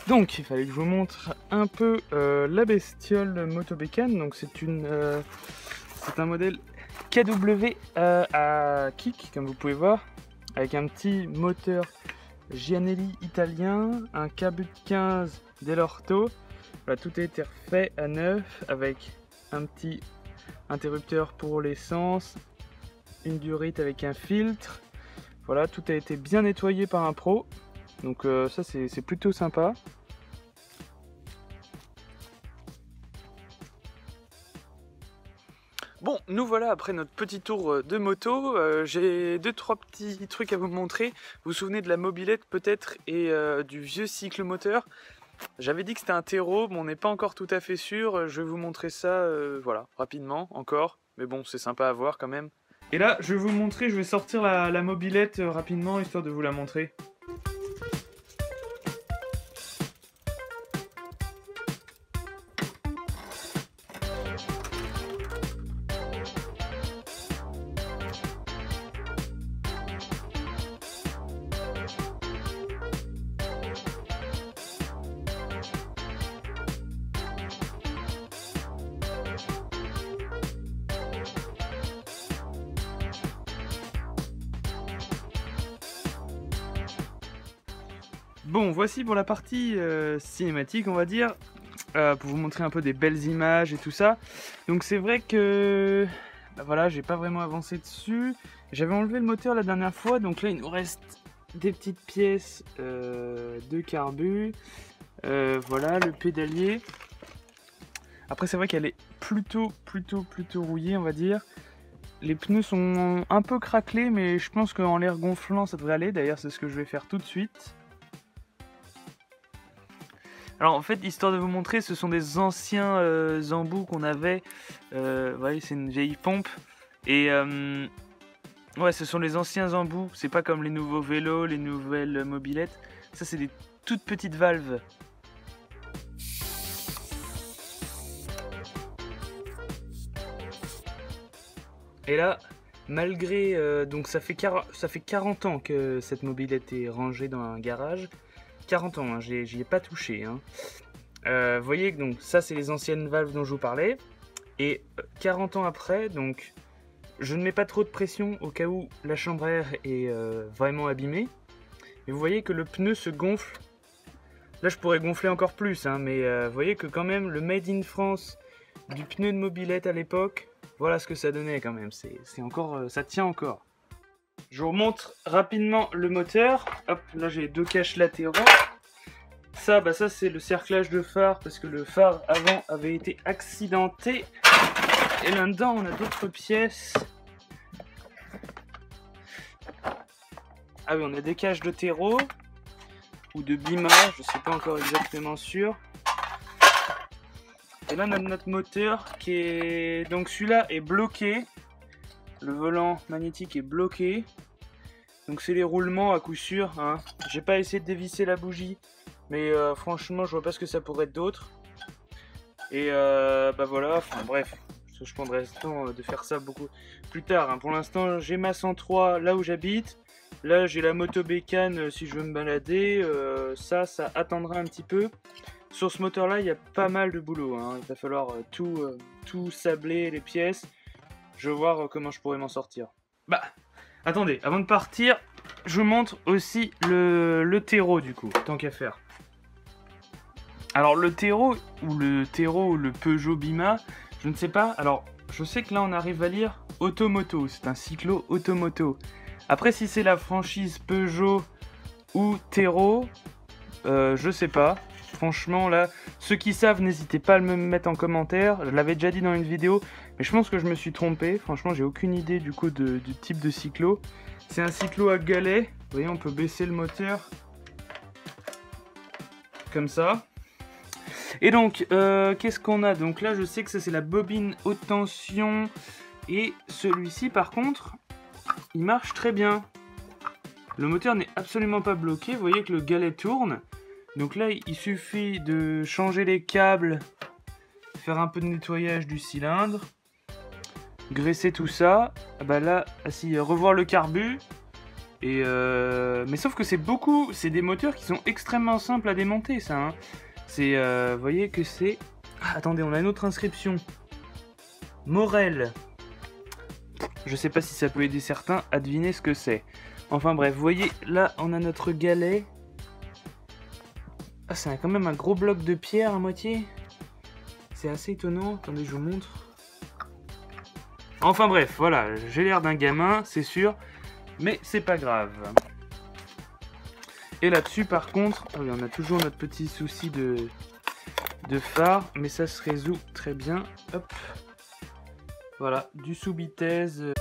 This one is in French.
Donc il fallait que je vous montre un peu la bestiole Moto Bécane. Donc c'est un modèle KW à kick, comme vous pouvez voir, avec un petit moteur Gianelli italien, un K-But 15 Dell'Orto. Voilà, tout a été refait à neuf avec un petit interrupteur pour l'essence, une durite avec un filtre. Voilà, tout a été bien nettoyé par un pro. Donc ça c'est plutôt sympa. Bon, nous voilà après notre petit tour de moto. J'ai 2-3 petits trucs à vous montrer. Vous vous souvenez de la mobilette peut-être et du vieux cyclomoteur. J'avais dit que c'était un terreau, mais on n'est pas encore tout à fait sûr. Je vais vous montrer ça voilà, rapidement encore. Mais bon, c'est sympa à voir quand même. Et là, je vais vous montrer, je vais sortir la mobilette rapidement, histoire de vous la montrer. Bon, voici pour la partie cinématique, on va dire, pour vous montrer un peu des belles images et tout ça. Donc c'est vrai que, bah voilà, j'ai pas vraiment avancé dessus. J'avais enlevé le moteur la dernière fois, donc là il nous reste des petites pièces de carbu. Voilà, le pédalier. Après c'est vrai qu'elle est plutôt rouillée, on va dire. Les pneus sont un peu craquelés, mais je pense qu'en l'air gonflant ça devrait aller. D'ailleurs c'est ce que je vais faire tout de suite. Alors en fait, histoire de vous montrer, ce sont des anciens embouts qu'on avait. Vous voyez, c'est une vieille pompe. Et ouais, ce sont les anciens embouts. C'est pas comme les nouveaux vélos, les nouvelles mobilettes. Ça, c'est des toutes petites valves. Et là, malgré... donc ça fait 40 ans que cette mobilette est rangée dans un garage. 40 ans, hein, j'y ai pas touché. Hein. Vous voyez que donc ça c'est les anciennes valves dont je vous parlais. Et 40 ans après, donc je ne mets pas trop de pression au cas où la chambre à air est vraiment abîmée. Et vous voyez que le pneu se gonfle. Là je pourrais gonfler encore plus, hein, mais vous voyez que quand même le Made in France du pneu de mobilette à l'époque, voilà ce que ça donnait quand même. C'est encore, ça tient encore. Je vous montre rapidement le moteur. Hop, là j'ai 2 caches latéraux. Ça, bah ça c'est le cerclage de phare parce que le phare avant avait été accidenté. Et là-dedans on a d'autres pièces. Ah oui, on a des caches de terreau ou de bima, je sais pas encore exactement sûr. Et là on a notre moteur qui est... Donc celui-là est bloqué. Le volant magnétique est bloqué. Donc c'est les roulements à coup sûr. Hein. J'ai pas essayé de dévisser la bougie. Mais franchement je vois pas ce que ça pourrait être d'autre. Et bah voilà, enfin bref. Je prendrai le temps de faire ça beaucoup plus tard. Hein. Pour l'instant j'ai ma 103 là où j'habite. Là j'ai la Moto Bécane si je veux me balader. Ça attendra un petit peu. Sur ce moteur là il y a pas mal de boulot. Hein. Il va falloir tout sabler les pièces. Je vais voir comment je pourrais m'en sortir. Bah, attendez, avant de partir, je vous montre aussi le terreau du coup, tant qu'à faire. Alors le terreau ou le Peugeot Bima, je ne sais pas. Alors, je sais que là on arrive à lire Automoto, c'est un cyclo Automoto. Après si c'est la franchise Peugeot ou Terreau, je sais pas. Franchement là, ceux qui savent, n'hésitez pas à me mettre en commentaire. Je l'avais déjà dit dans une vidéo, mais je pense que je me suis trompé. Franchement, j'ai aucune idée du coup du type de cyclo. C'est un cyclo à galet. Vous voyez, on peut baisser le moteur comme ça. Et donc, qu'est-ce qu'on a? Donc là, je sais que ça c'est la bobine haute tension. Et celui-ci, par contre, il marche très bien. Le moteur n'est absolument pas bloqué. Vous voyez que le galet tourne. Donc là, il suffit de changer les câbles, faire un peu de nettoyage du cylindre. graisser tout ça. Bah là, si revoir le carbu. Et mais sauf que c'est des moteurs qui sont extrêmement simples à démonter, ça. Hein. C'est, vous voyez que c'est. Ah, attendez, on a une autre inscription. Morel. Je sais pas si ça peut aider certains à deviner ce que c'est. Enfin bref, vous voyez, là, on a notre galet. Ah, c'est quand même un gros bloc de pierre à moitié. C'est assez étonnant. Attendez, je vous montre. Enfin bref, voilà, j'ai l'air d'un gamin, c'est sûr. Mais c'est pas grave. Et là-dessus, par contre, oh oui, on a toujours notre petit souci de phare. Mais ça se résout très bien. Hop. Voilà, du sous-bitèse.